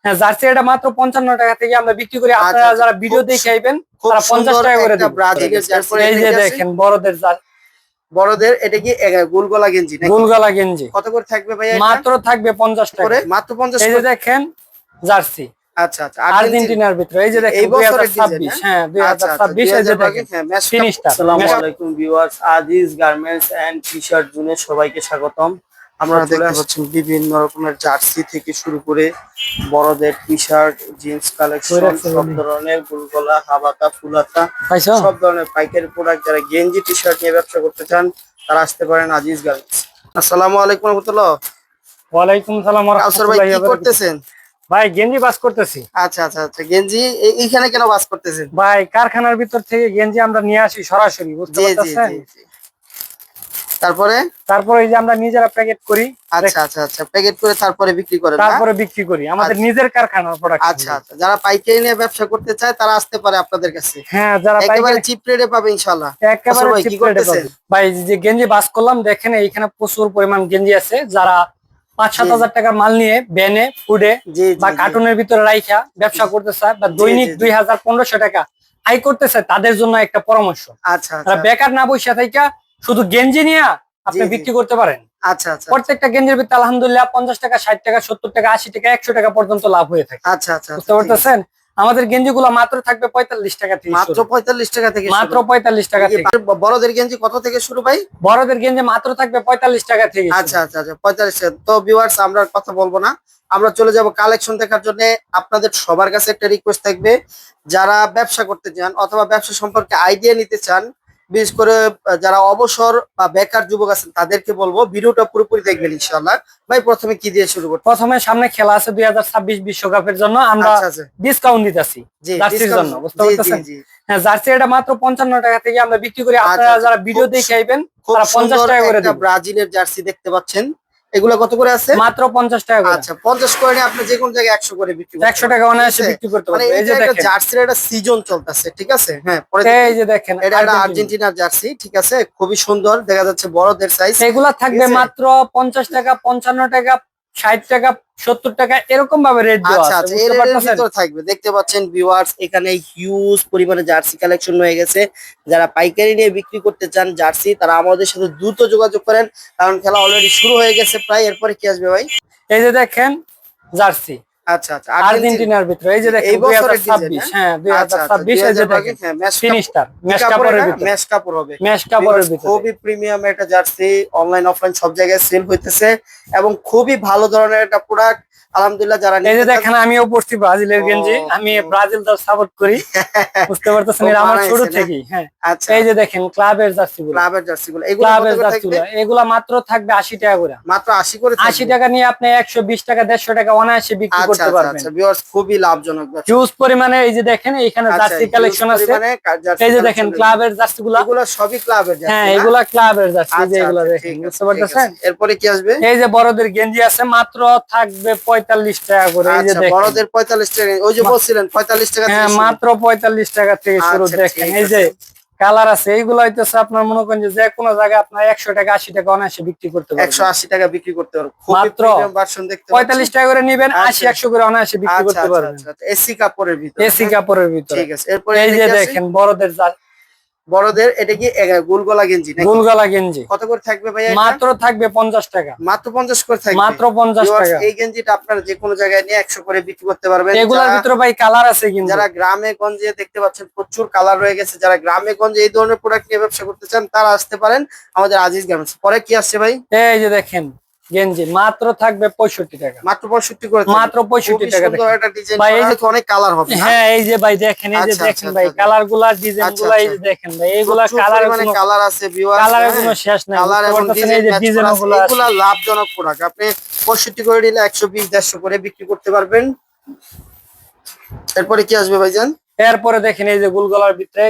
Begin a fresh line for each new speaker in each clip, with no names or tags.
হ্যাঁ জার্সি এটা মাত্র 55 টাকা থেকে আমরা বিক্রি করি। আপনারা যারা ভিডিও দেখে আইবেন তারা 50 টাকা করে দেব।
ব্রাজিলের জার্সি
এই যে দেখেন বড়দের
এটা কি গোলগলা গেঞ্জি নাকি?
গোলগলা গেঞ্জি
কত করে থাকবে ভাইয়া?
মাত্র থাকবে 50 টাকা করে,
মাত্র 50।
এই যে দেখেন জার্সি
আচ্ছা আচ্ছা
আর্জেন্টিনার ভিতরে, এই যে দেখেন 2026। হ্যাঁ 2026 এই যে দেখেন ফিনিশটা।
আসসালামু আলাইকুম viewers, Aziz garments and T-shirt জোনে সবাইকে স্বাগতম। আমরা দেখতে পাচ্ছেন বিভিন্ন রকমের জার্সি থেকে শুরু করে বড়দের টি-শার্ট, জিন্স কালেকশন, সব ধরনের গোলগলা, হাবাতা, ফুলাতা, সব ধরনের পাইকারি প্রোডাক্ট। যারা গেঞ্জি টি-শার্ট নিয়ে ব্যবসা করতে চান তারা আসতে পারেন আজিজ গার্মেন্টস। আসসালামু আলাইকুম রাহমাতুল্লাহ।
ওয়ালাইকুম সালাম ওয়া রাহমাতুল্লাহি
ভাই কি করতেছেন?
ভাই গেঞ্জি বাস করতেছি।
আচ্ছা আচ্ছা আচ্ছা, গেঞ্জি এইখানে কেন বাস করতেছেন?
ভাই কারখানার ভিতর থেকে গেঞ্জি আমরা নিয়ে আসি সরাসরি, বুঝতে পারছেন? তারপরে এই যে আমরা নিজেরা প্যাকেট করি।
আচ্ছা আচ্ছা আচ্ছা, প্যাকেট করে তারপরে বিক্রি করেন?
তারপরে বিক্রি করি আমাদের নিজের কারখানার প্রোডাক্ট।
আচ্ছা আচ্ছা, যারা পাইকারি নিয়ে ব্যবসা করতে চায় তারা আসতে পারে আপনাদের কাছে।
হ্যাঁ, যারা
একেবারে চিপ রেটে পাবে ইনশাআল্লাহ।
একেবারে চিপ রেটে পাবে। ভাই যে গেঞ্জি বাস করলাম দেখেন, এইখানে প্রচুর পরিমাণ গেঞ্জি আছে। যারা 5-7 হাজার টাকার মাল নিয়ে ভ্যানে, ফুডে বা কার্টুনের ভিতরে রাইখা ব্যবসা করতে চায় বা দৈনিক 2000-1500 টাকা আয় করতে চায়, তাদের জন্য একটা পরামর্শ।
আচ্ছা,
বেকার না বসে থাইকা শুধু গেঞ্জি নিয়ে আপনি বিক্রি করতে পারেন।
আচ্ছা আচ্ছা,
প্রত্যেকটা গেঞ্জির ভিতরে আলহামদুলিল্লাহ 50 টাকা, 60 টাকা, 70 টাকা, 80 টাকা, 100 টাকা পর্যন্ত লাভ হয়ে থাকে।
আচ্ছা আচ্ছা,
বুঝতে পারতেছেন? আমাদের গেঞ্জিগুলো মাত্র থাকবে 45 টাকা থেকে।
মাত্র 45 টাকা থেকে?
মাত্র 45 টাকা থেকে।
বড়দের গেঞ্জি কত থেকে শুরু ভাই?
বড়দের গেঞ্জি মাত্র থাকবে 45 টাকা থেকে।
আচ্ছা আচ্ছা আচ্ছা, 45 টাকা। তো ভিউয়ার্স, আমরা কথা বলবো না, আমরা চলে যাব কালেকশন দেখার জন্য। আপনাদের সবার কাছে একটা রিকোয়েস্ট থাকবে, যারা ব্যবসা করতে চান অথবা ব্যবসা সম্পর্কে আইডিয়া নিতে চান, বিশেষ করে যারা অবসর বা বেকার যুবক আছেন তাদেরকে বলবো ভিডিওটা পুরোপুরি দেখবেন ইনশাআল্লাহ। ভাই প্রথমে কি দিয়ে শুরু করব?
প্রথমে সামনে খেলা আছে 2026 বিশ্বকাপের জন্য আমরা ডিসকাউন্ট দিতেছি জার্সির জন্য, বুঝতে পারতেছেন? হ্যাঁ, জার্সি এটা মাত্র 55 টাকা থেকে আমরা বিক্রি করি। আপনারা যারা ভিডিও দেখে আইবেন তারা 50 টাকা করে দেব।
ব্রাজিলের জার্সি দেখতে পাচ্ছেন, এগুলা কত করে আছে?
মাত্র 50 টাকা করে।
আচ্ছা, 50 করে আপনি যে কোন জায়গায় 100 করে বিক্রি করতে
100 টাকা অনায়াসে বিক্রি করতে পারবেন।
এই যে দেখেন জার্সির একটা সিজন চলতেছে, ঠিক আছে? হ্যাঁ, পরে
এই যে দেখেন
এটা একটা আর্জেন্টিনার জার্সি, ঠিক আছে? খুবই সুন্দর দেখা যাচ্ছে, বড়দের সাইজ।
এগুলা থাকবে মাত্র 50 টাকা, 55 টাকা, 60 টাকা, 70 টাকা, এরকম ভাবে রেট দেওয়া আছে।
আচ্ছা, এর ভিতর থাকবে। দেখতে পাচ্ছেন ভিউয়ার্স, এখানে হিউজ পরিমাণে জার্সি কালেকশন হয়ে গেছে। যারা পাইকারি নিয়ে বিক্রি করতে চান জার্সি, তারা আমাদের সাথে দ্রুত যোগাযোগ করেন, কারণ খেলা অলরেডি শুরু হয়ে গেছে প্রায়। এরপরে কি আসবে ভাই?
এই যে দেখেন জার্সি
আচ্ছা আচ্ছা,
আর্জেন্টিনার ভিতরে, এই যে দেখেন 2026। হ্যাঁ 2026 এই যে দেখেন ফিনিশটা মেশ কাপড়ের ভিতরে।
মেশ কাপড় হবে,
মেশ কাপড়ের ভিতরে
খুবই প্রিমিয়াম একটা জার্সি। অনলাইন অফলাইন সব জায়গায় সেল হইতেছে এবং খুবই ভালো ধরনের একটা প্রোডাক্ট আলহামদুলিল্লাহ। যারা
এই যে দেখেন, আমিও পরছি ব্রাজিলের গেঞ্জি, আমি ব্রাজিল দল সাপোর্ট করি, বুঝতে পারতেছেন? এটা আমার ছোট থেকেই। হ্যাঁ, এই যে দেখেন ক্লাবের জার্সিগুলো, এগুলা মাত্র থাকবে 80 টাকা করে।
মাত্র 80 করে?
80 টাকা নিয়ে আপনি 120 টাকা, 150 টাকা অনায়াসে বিক্রি করতে পারবেন।
আচ্ছা ভিউয়ার্স, খুবই লাভজনক,
হিউজ পরিমাণে। এই যে দেখেন এইখানে জার্সি কালেকশন আছে। এই যে দেখেন ক্লাবের জার্সিগুলো,
এগুলো সবই ক্লাবের জার্সি।
হ্যাঁ, এগুলা ক্লাবের জার্সি, এই যে এগুলা দেখেন, বুঝতে পারতেছেন?
এরপরে কি আসবে?
এই যে বড়দের গেঞ্জি আছে, মাত্র থাকবে 45 টাকা করে। এই যে দেখেন
বড়দের 45 টাকা, ওই যে বলছিলেন 45 টাকা থেকে।
হ্যাঁ, মাত্র 45 টাকা থেকে শুরু। দেখেন এই যে কালার আছে, এইগুলো হইতেছে আপনার মনে করেন যে কোনো জায়গায় আপনার 100 টাকা, 80 টাকা অনায়াসে বিক্রি করতে পারবেন।
180 টাকা বিক্রি করতে পারবেন।
মাত্র 45 টাকা করে নিবেন, 80-100 করে অনায়াসে বিক্রি করতে পারবেন।
এসি কাপড়ের ভিতরে,
এসি কাপড়ের ভিতরে,
ঠিক আছে। এরপর
এই যে দেখেন
বড়দের এটা কি গোলগলা গেঞ্জি নাকি?
গোলগলা গেঞ্জি
কত করে থাকবে ভাই?
মাত্র থাকবে 50 টাকা।
মাত্র 50 করে থাকবে?
মাত্র 50 টাকা।
এই গেঞ্জিটা আপনারা যে কোনো জায়গায় নিয়ে 100 করে বিক্রি করতে পারবেন।
এগুলোর ভিতরে ভাই কালার আছে কিন্তু।
যারা গ্রামে গঞ্জে দেখতে পাচ্ছেন প্রচুর কালার রয়ে গেছে, যারা গ্রামে গঞ্জে এই ধরনের প্রোডাক্ট নিয়ে ব্যবসা করতে চান তারা আসতে পারেন আমাদের আজিজ গার্মেন্টস। পরে কি আসছে ভাই?
এই যে দেখেন গেঞ্জি মাত্র থাকবে 65 টাকা।
মাত্র 65 করে?
মাত্র 65 টাকা।
সুন্দর একটা ডিজাইন, ভাই এই যে অনেক কালার হবে।
হ্যাঁ, এই যে ভাই দেখেন, এই যে দেখেন ভাই কালারগুলা, ডিজাইনগুলা, এই যে দেখেন ভাই এগুলা কালার,
মানে কালার আছে ভিউয়ার্স,
কালারের কোনো শেষ নাই।
কালার এবং
এই যে ডিজাইনগুলো,
এগুলা লাভজনক প্রোডাক্ট। আপনি 65 করে নিলে 120-150 করে বিক্রি করতে পারবেন। এরপরে কি আসবে ভাইজান?
এরপরে দেখেন এই যে গোল গলার ভিতরে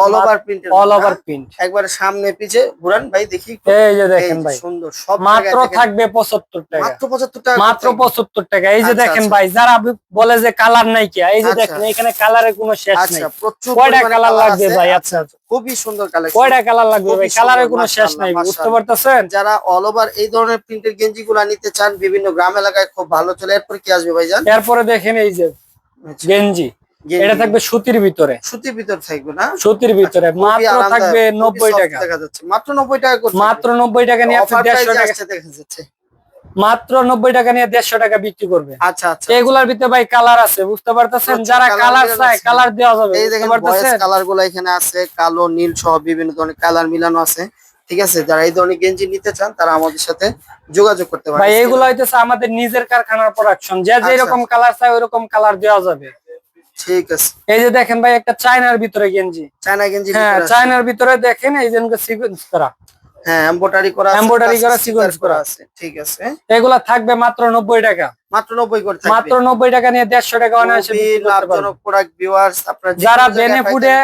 all over print,
all over print,
একবারে সামনে পিছে ঘুরান ভাই দেখি।
এই যে দেখেন ভাই
সুন্দর, সব
মাত্র থাকবে 75 টাকা,
মাত্র 75 টাকা,
মাত্র 75 টাকা। এই যে
আচ্ছা,
দেখেন
আচ্ছা।
ভাই, যারা বলে যে কালার নাই কি, এই যে
আচ্ছা।
দেখেন এখানে কালারের কোনো শেষ নাই।
আচ্ছা, প্রচুর
কয়টা
পরিমাণে
কালার লাগবে
আছে।
ভাই? আচ্ছা
খুবই সুন্দর কালেকশন।
কয়টা কালার লাগবে
খুবই
ভাই?
সুন্দর,
কালারের কোনো শেষ
মাশাআল্লাহ,
নাই, বুঝতে
মাশাআল্লাহ।
পারতেছেন?
যারা অল ওভার এই ধরনের প্রিন্টের গেঞ্জি গুলা নিতে চান, বিভিন্ন গ্রাম এলাকায় খুব ভালো চলে। এরপর কি আসবে ভাইজান?
এরপরে দেখেন এই যে গেঞ্জি, এটা থাকবে সুতির ভিতরে,
সুতির ভিতর থাকবে না?
সুতির ভিতরে,
খুবই
মাত্র
আরামদায়ক,
থাকবে
খুবই
90
soft
টাকা,
দেখা যাচ্ছে। মাত্র 90 টাকা করে,
মাত্র 90 টাকা নিয়ে আপনি
অফার
150
প্রাইসে
টাকা,
আসছে দেখা যাচ্ছে।
মাত্র 90 টাকা নিয়ে 150 টাকা বিক্রি করবে।
আচ্ছা, আচ্ছা।
এগুলার ভিতরে ভাই কালার আছে, বুঝতে পারতেছেন?
প্রচুর
যারা
colour
কালার
মিলানো
চায়
আছে।
কালার দেওয়া যাবে,
এই
বুঝতে
দেখেন ভয়েস
পারতেছেন?
কালার গুলো এখানে আছে, কালো নীল সহ বিভিন্ন ধরনের কালার মিলানো আছে। ঠিক আছে, যারা এই ধরনের গেঞ্জি নিতে চান তারা আমাদের সাথে যোগাযোগ করতে পারেন।
ভাই এগুলো হইতেছে আমাদের নিজের কারখানার প্রোডাকশন, যে
আচ্ছা,
যেরকম কালার চায় ওইরকম কালার দেওয়া যাবে।
ঠিক আছে।
এই যে দেখেন ভাই একটা চায়নার ভিতরে গেঞ্জি,
চায়না গেঞ্জি
হ্যাঁ
ভিতরে আছে।
চায়নার ভিতরে দেখেন এই যে সিকোয়েন্স করা,
হ্যাঁ, এমব্রয়ডারি করা আছে,
এমব্রয়ডারি করা,
sticker
সিকোয়েন্স করা
আছে। ঠিক আছে,
এগুলা থাকবে মাত্র 90 টাকা,
মাত্র 90 করে থাকবে।
মাত্র 90 টাকা নিয়ে 150 টাকা অনায়াসে
খুবই
বিক্রি করতে পারবেন।
লাভজনক প্রোডাক্ট ভিউয়ার্স, আপনারা যে
যারা
কোনো জায়গায়
বেনিফুডে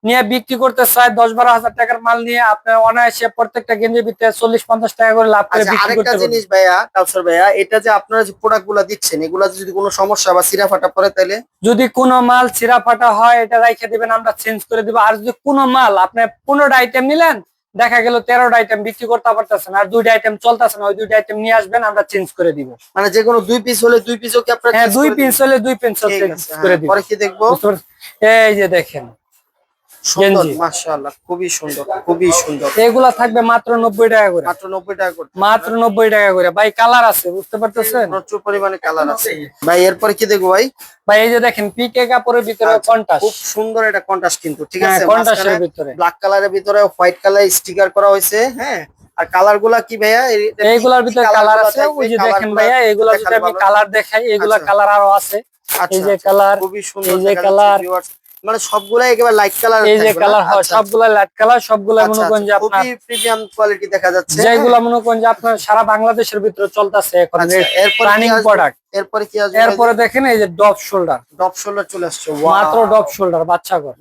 নিয়ে বিক্রি করতে চায় 10-12 হাজার টাকার মাল নিয়ে আপনার অনায়াসে প্রত্যেকটা গেঞ্জির ভিতরে 40-50 টাকা করে লাভ করে
আচ্ছা,
বিক্রি
আরেকটা
করতে পারবেন।
জিনিস ভাইয়া, কাউসার ভাইয়া, এটা যে আপনারা যে প্রোডাক্ট গুলা দিচ্ছেন, এগুলা যদি কোনো সমস্যা বা সিরা ফাটা পড়ে তাহলে?
যদি কোনো মাল ছিঁড়া ফাটা হয় এটা রাইখে দিবেন, আমরা চেঞ্জ করে দিব। আর যদি কোনো মাল আপনি 15টা আইটেম নিলেন, দেখা গেল 13টা আইটেম বিক্রি করতে পারতেছেন আর 2টা আইটেম চলতেছে না, ওই 2টা আইটেম নিয়ে আসবেন, আমরা চেঞ্জ করে দিব।
মানে যে কোনো 2 পিস হলে 2 পিসও কি আপনারা
হ্যাঁ,
change
2
করে
পিস
দিবেন?
হলে 2 পিস
ঠিক
চেঞ্জ
আছে,
করে
হ্যাঁ।
দিব।
পরে কি দেখবো?
বুঝতে পারছেন? এই যে দেখেন
সুন্দর,
গেঞ্জি।
মাশাআল্লাহ, খুবই সুন্দর, খুবই সুন্দর।
এগুলা থাকবে মাত্র 90 টাকা করে,
মাত্র 90 টাকা করে,
মাত্র 90 টাকা করে। ভাই কালার আছে, বুঝতে পারতেছেন?
প্রচুর পরিমাণে কালার আছে ভাই। এরপরে কি দেখবো ভাই?
ভাই এই যে দেখেন পিকে কাপড়ের ভিতরে
আচ্ছা,
কন্ট্রাস্ট,
খুব সুন্দর এটা কন্ট্রাস্ট কিন্তু। ঠিক
হ্যাঁ
আছে,
কন্ট্রাস্টের ভিতরে,
ব্ল্যাক কালারের ভিতরে হোয়াইট কালার স্টিকার করা হয়েছে। হ্যাঁ, আর কালার গুলা কি ভাইয়া?
এইগুলার ভিতরে কালার আছে, ওই যে দেখেন ভাইয়া, এগুলা যদি আমি কালার দেখাই, এগুলা কালার আরো আছে। এই যে কালার,
খুবই সুন্দর,
এই যে কালার,
মানে সবগুলাই একেবারে লাইট কালার,
এই যে কালার হয়, সবগুলা লাইট কালার, সবগুলা মনে করেন যে আপনার
খুবই প্রিমিয়াম কোয়ালিটি দেখা যাচ্ছে।
যেগুলা মনে করেন যে আপনার সারা বাংলাদেশের ভিতরে চলতেছে এখন
এরপর
রানিং প্রোডাক্ট।
এরপরে কি আসবে?
এরপরে দেখেন এই যে ডপ শোল্ডার,
ডপ শোল্ডার চলে আসছে।
মাত্র ডপ শোল্ডার,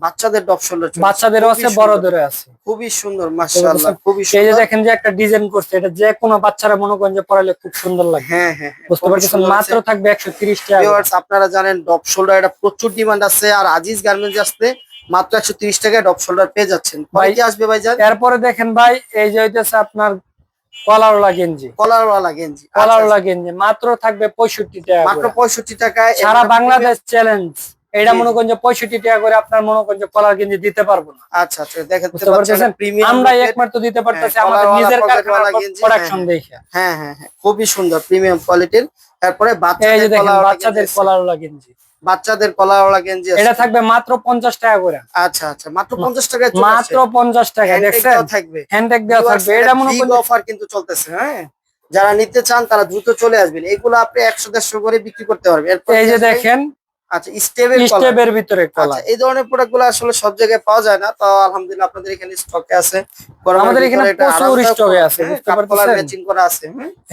বাচ্চাদের
ডপ শোল্ডার,
বাচ্চাদেরও আছে, বড়দেরও আছে।
খুবই সুন্দর, মাশাআল্লাহ, খুবই
এই যে
সুন্দর।
দেখেন যে একটা ডিজাইন করছে, এটা যে কোনো বাচ্চারা মনে করেন যে পরালে খুব সুন্দর লাগে।
হ্যাঁ, হ্যাঁ,
বুঝতে পারছেন? মাত্র থাকবে 130 টাকা।
ভিউয়ার্স, আপনারা জানেন ডপ শোল্ডার এটা প্রচুর ডিমান্ড আছে, আর আজিজ গার্মেন্টস আসতে মাত্র 130 টাকায় ডপ শোল্ডার পেয়ে যাচ্ছেন। পরে কি আসবে ভাইজান?
এরপরে দেখেন ভাই এই যে হইতেছে আপনার কলারওয়ালা গেঞ্জি,
কলারওয়ালা গেঞ্জি,
কলারওয়ালা গেঞ্জি মাত্র থাকবে 65 টাকা,
মাত্র 65 টাকায়।
সারা বাংলাদেশ চ্যালেঞ্জ। এটা মনে করেন যে 65 টাকা করে আপনার মনে করেন যে কলার গেঞ্জি দিতে পারবো না।
আচ্ছা, আচ্ছা, দেখেন
বুঝতে পারছেন? আমরা একমাত্র দিতে পারতেছি আমাদের নিজের কারখানার প্রোডাকশন দেখে।
হ্যাঁ, হ্যাঁ, হ্যাঁ, খুবই সুন্দর প্রিমিয়াম কোয়ালিটির। তারপরে
এই যে দেখেন বাচ্চাদের কলারওয়ালা গেঞ্জি,
বাচ্চাদের কলারওয়ালা গেঞ্জি
এটা থাকবে মাত্র 50 টাকা করে।
আচ্ছা, আচ্ছা, মাত্র 50 টাকায়,
মাত্র 50 টাকা। দেখছেন
থাকবে,
হ্যান্ডটেগ দেওয়া থাকবে। এটা মনে করেন
অফার কিন্তু চলতেছে। হ্যাঁ, যারা নিতে চান তারা দ্রুত চলে আসবেন। এগুলো আপনি 100-150 করে বিক্রি করতে পারবেন। এরপর
এই যে দেখেন
আচ্ছা, স্টেপের
স্টেপের ভিতরে কলার,
এই ধরনের প্রোডাক্ট গুলো আসলে সব জায়গায় পাওয়া যায় না, তো আলহামদুলিল্লাহ আপনাদের এখানে স্টকে আছে।
আমাদের এখানে প্রচুর স্টকে আছে, বুঝতে পারছেন?
ম্যাচিং করা আছে।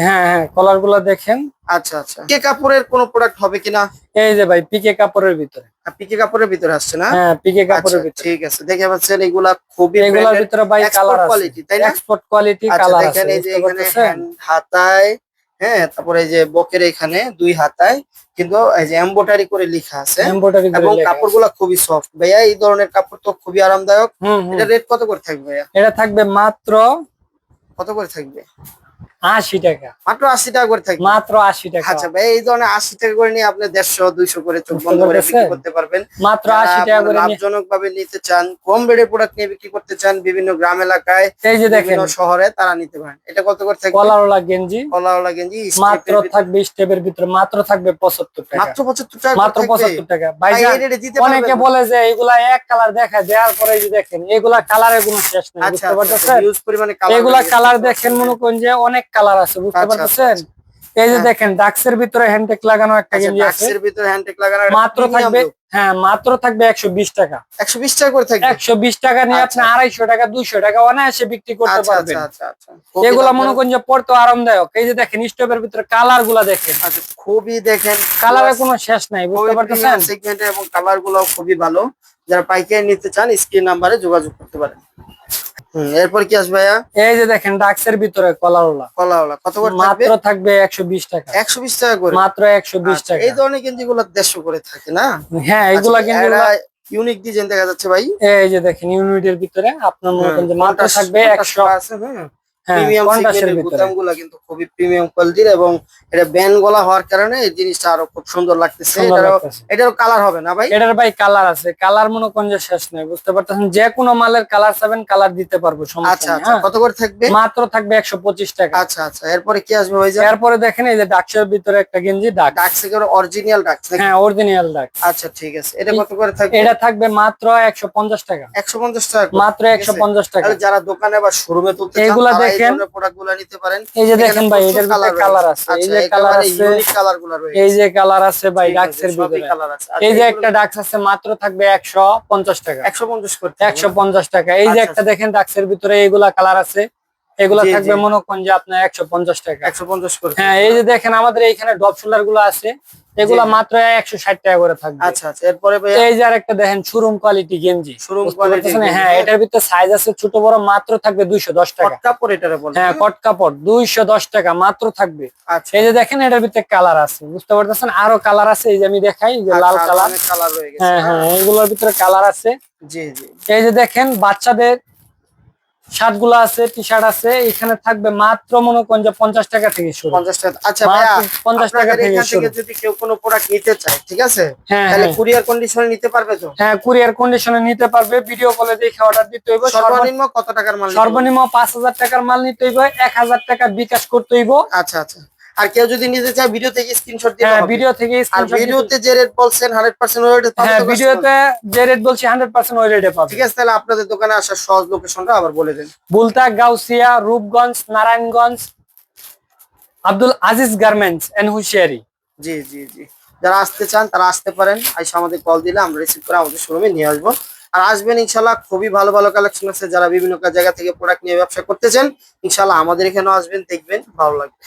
হ্যাঁ হ্যাঁ, কলার গুলা দেখেন।
আচ্ছা, আচ্ছা, পিকে কাপড়ের কোন প্রোডাক্ট হবে কিনা?
এই যে ভাই পিকে কাপড়ের ভিতরে,
পিকে কাপড়ের ভিতরে আসছে না?
হ্যাঁ পিকে কাপড়ের
আচ্ছা,
ভিতরে,
ঠিক আছে। দেখে পাচ্ছেন এগুলা খুবই
এগুলোর ভিতরে ভাই কালার আছে,
কোয়ালিটি, তাই না?
এক্সপোর্ট কোয়ালিটি
আচ্ছা,
কালার আছে,
দেখেন এই যে
বুঝতে
এখানে
পারছেন?
হাতায়, হ্যাঁ, তারপরে এই যে বকের এখানে 2 হাতায় কিন্তু এই যে এমব্রয়ডারি করে লেখা আছে,
এমব্রয়ডারি করে
এবং
লেখা আছে।
কাপড়গুলো খুবই সফট। ভাইয়া এই ধরনের কাপড় তো খুবই আরামদায়ক। এটা রেট কত করে থাকবে ভাইয়া?
এটা থাকবে মাত্র
কত করে থাকবে?
80 টাকা,
মাত্র 80 টাকা করে থাকবে,
মাত্র 80 টাকা।
আচ্ছা ভাই, এই ধরনের 80 টাকা করে নিয়ে আপনি 150-200 করে চোখ বন্ধ করে বিক্রি করতে পারবেন।
মাত্র 80 টাকা করে
লাভজনক ভাবে নিতে চান, কম রেটের প্রোডাক্ট নিয়ে বিক্রি করতে চান বিভিন্ন গ্রাম এলাকায়,
এই যে দেখেন
বিভিন্ন শহরে, তারা নিতে পারেন। এটা কত করে থাকবে?
কলারওয়ালা গেঞ্জি,
কলারওয়ালা গেঞ্জি
মাত্র থাকবে স্টেপের ভিতরে, মাত্র থাকবে 75 টাকা,
মাত্র 75 টাকা,
মাত্র 75 টাকা। ভাই
দিতে
অনেকে বলে যে এগুলা এক কালার দেখা দেওয়ার পরে যে দেখেন এগুলা কালারের কোনো শেষ নেই, বুঝতে পারতেছেন?
ইউজ পরিমাণে কালার,
এগুলা কালার দেখেন মনে করেন যে অনেক কালার আছে, বুঝতে পারতেছেন? এই যে দেখেন ডাক্সের ভিতরে হ্যান্ডটেক লাগানো একটা গেঞ্জি আছে,
ডাক্সের ভিতরে হ্যান্ডটেক লাগানো,
মাত্র থাকবে হ্যাঁ মাত্র থাকবে 120 টাকা।
120 টাকা করে থাকবে।
120 টাকা নিয়ে আপনি
আচ্ছা।
250 টাকা 200 টাকা অনায়াসে বিক্রি করতে
আচ্ছা
পারবেন।
আচ্ছা আচ্ছা আচ্ছা।
এগুলা মনে করেন যে পড়তে আরামদায়ক। এই যে দেখেন স্টোভের ভিতরে কালার গুলা দেখেন,
আচ্ছা খুবই দেখেন
কালারের কোনো শেষ নাই, বুঝতে পারতেছেন?
সেগমেন্টে এবং কালার গুলো খুবই ভালো। যারা পাইকারি নিতে চান স্ক্রিন নাম্বারে যোগাযোগ করতে পারেন। এরপর কি আসবে ভাইয়া?
এই যে দেখেন ডাক্সের ভিতরে কলারওয়ালা,
কলাওয়ালা কত করে থাকবে?
মাত্র থাকবে 120 টাকা।
120 টাকা করে,
মাত্র 120
আচ্ছা,
টাকা।
এই ধরনের কিন্তু এগুলো 150 করে থাকে না?
হ্যাঁ এগুলা কিন্তু
ইউনিক ডিজাইন দেখা যাচ্ছে ভাই।
এই যে দেখেন ইউনিটের ভিতরে আপনার মনে করেন যে মাত্র থাকবে 100।
আছে হ্যাঁ।
হ্যাঁ
প্রিমিয়াম
কন্ট্রাস্টের
সিগমেন্টের
ভিতরে।
বোতামগুলো কিন্তু খুবই প্রিমিয়াম কোয়ালিটির এবং এটা ব্যান্ড গলা হওয়ার কারণে এই জিনিসটা আরো খুব সুন্দর লাগতেছে।
সুন্দর লাগতেছে।
এটারও কালার হবে না ভাই?
এটার ভাই কালার আছে, কালার মনে করেন যে শেষ নাই, বুঝতে পারতেছেন? যে কোনো মালের কালার চাবেন কালার দিতে পারবো, সমস্যা
আচ্ছা
নেই।
আচ্ছা
হ্যাঁ
কত করে থাকবে?
মাত্র থাকবে 125 টাকা।
আচ্ছা আচ্ছা এরপরে কি আসবে ভাই?
এরপরে দেখেন এই যে ডাক্সের ভিতরে একটা গেঞ্জি
ডাক্স এর অরিজিনাল ডাক্স নাকি?
হ্যাঁ অরিজিনাল ডাক্স।
আচ্ছা ঠিক আছে, এটা কত করে থাকবে?
এটা থাকবে মাত্র 150 টাকা।
150 টাকা করে।
মাত্র 150 টাকা।
তাহলে যারা দোকানে বা শোরুমে তুলতে চান
এগুলা
তারা এই
দেখেন,
ধরনের প্রোডাক্টগুলো নিতে পারেন।
এই যে দেখেন ভাই
প্রচুর
এটার ভিতরে কালার আছে, এই
আচ্ছা
যে কালার
একেবারে
আছে,
ইউনিক কালারগুলো রয়েছে।
এই যে কালার আছে ভাই
ঠিক আছে,
ডাক্সের
সবই
ভিতরে।
কালার আছে।
এই যে
আচ্ছা,
একটা ডাক্স আছে মাত্র থাকবে 150 টাকা।
150 করতে
150 টাকা। এই যে
আচ্ছা,
একটা দেখেন ডাক্সের ভিতরে এইগুলা কালার আছে, এগুলা
জি,
থাকবে
জি।
মনে করেন যে আপনার 150 টাকা।
150 করতে।
হ্যাঁ এই যে দেখেন আমাদের এইখানে ডপ শোল্ডার গুলো আছে, এগুলা
জি।
মাত্র 160 টাকা করে থাকবে।
আচ্ছা আচ্ছা এরপরে ভাই
এই যে আরেকটা দেখেন শোরুম কোয়ালিটি গেঞ্জি,
শোরুম
বুঝতে
কোয়ালিটি
পারতেছেন? হ্যাঁ এটার ভিতরে সাইজ আছে ছোট বড়, মাত্র থাকবে 210 টাকা।
কাপড় এটারে বলে।
হ্যাঁ কট কাপড় 210 টাকা মাত্র থাকবে।
আচ্ছা
এই যে দেখেন এটার ভিতরে কালার আছে, বুঝতে পারতেছেন? আরো কালার আছে, এই যে আমি দেখাই, এই যে লাল
আচ্ছা,
কালার।
অনেক কালার রয়ে গেছে।
হ্যাঁ হ্যাঁ এগুলোর ভিতরে কালার আছে।
জি জি।
এই যে দেখেন বাচ্চাদের শার্ট গুলো আছে, টি শার্ট আছে, এখানে থাকবে মাত্র মনে করেন যে 50 টাকা থেকে শুরু।
50 টাকা। আচ্ছা
মাত্র
ভাইয়া
50 টাকা
আপনাদের
থেকে
এখান
শুরু।
থেকে যদি কেউ কোনো প্রোডাক্ট নিতে চায়, ঠিক আছে?
হ্যাঁ
তাহলে
হ্যাঁ
কুরিয়ার কন্ডিশনে নিতে পারবে তো?
হ্যাঁ কুরিয়ার কন্ডিশনে নিতে পারবে, ভিডিও কলে দেখে অর্ডার দিতে হইব।
সর্বনিম্ন কত টাকার মাল নিতে হবে?
সর্বনিম্ন 5000 টাকার মাল নিতে হইব, 1000 টাকা বিকাশ করতে হইব।
আচ্ছা আচ্ছা। আর কেউ যদি নিতে চায় ভিডিও থেকে স্ক্রিনশট দিলে
হ্যাঁ
হবে?
ভিডিও থেকে
আর
স্ক্রিনশট দিতে।
ভিডিওতে যে রেট বলছেন 100% ওই রেট পাবে
হ্যাঁ
তো customer?
ভিডিওতে যে রেট বলছি 100% ওই রেটে পাবে।
ঠিক আছে, তাহলে আপনাদের দোকানে আসার সহজ লোকেশনটা আবার বলে দেন।
বুলতা, গাউসিয়া, রূপগঞ্জ, নারায়ণগঞ্জ, আব্দুল আজিজ গার্মেন্টস এন্ড হুশিয়ারি।
জি জি জি। যারা আসতে চান তারা আসতে পারেন, আইসা আমাদের কল দিলে আমরা রিসিভ করে আমাদের শোরুমে নিয়ে আসবো। আর আসবেন ইনশাল্লাহ, খুবই ভালো ভালো কালেকশন আছে। যারা বিভিন্ন জায়গা থেকে প্রোডাক্ট নিয়ে ব্যবসা করতেছেন ইনশাল্লাহ আমাদের এখানেও আসবেন, দেখবেন ভালো লাগবে।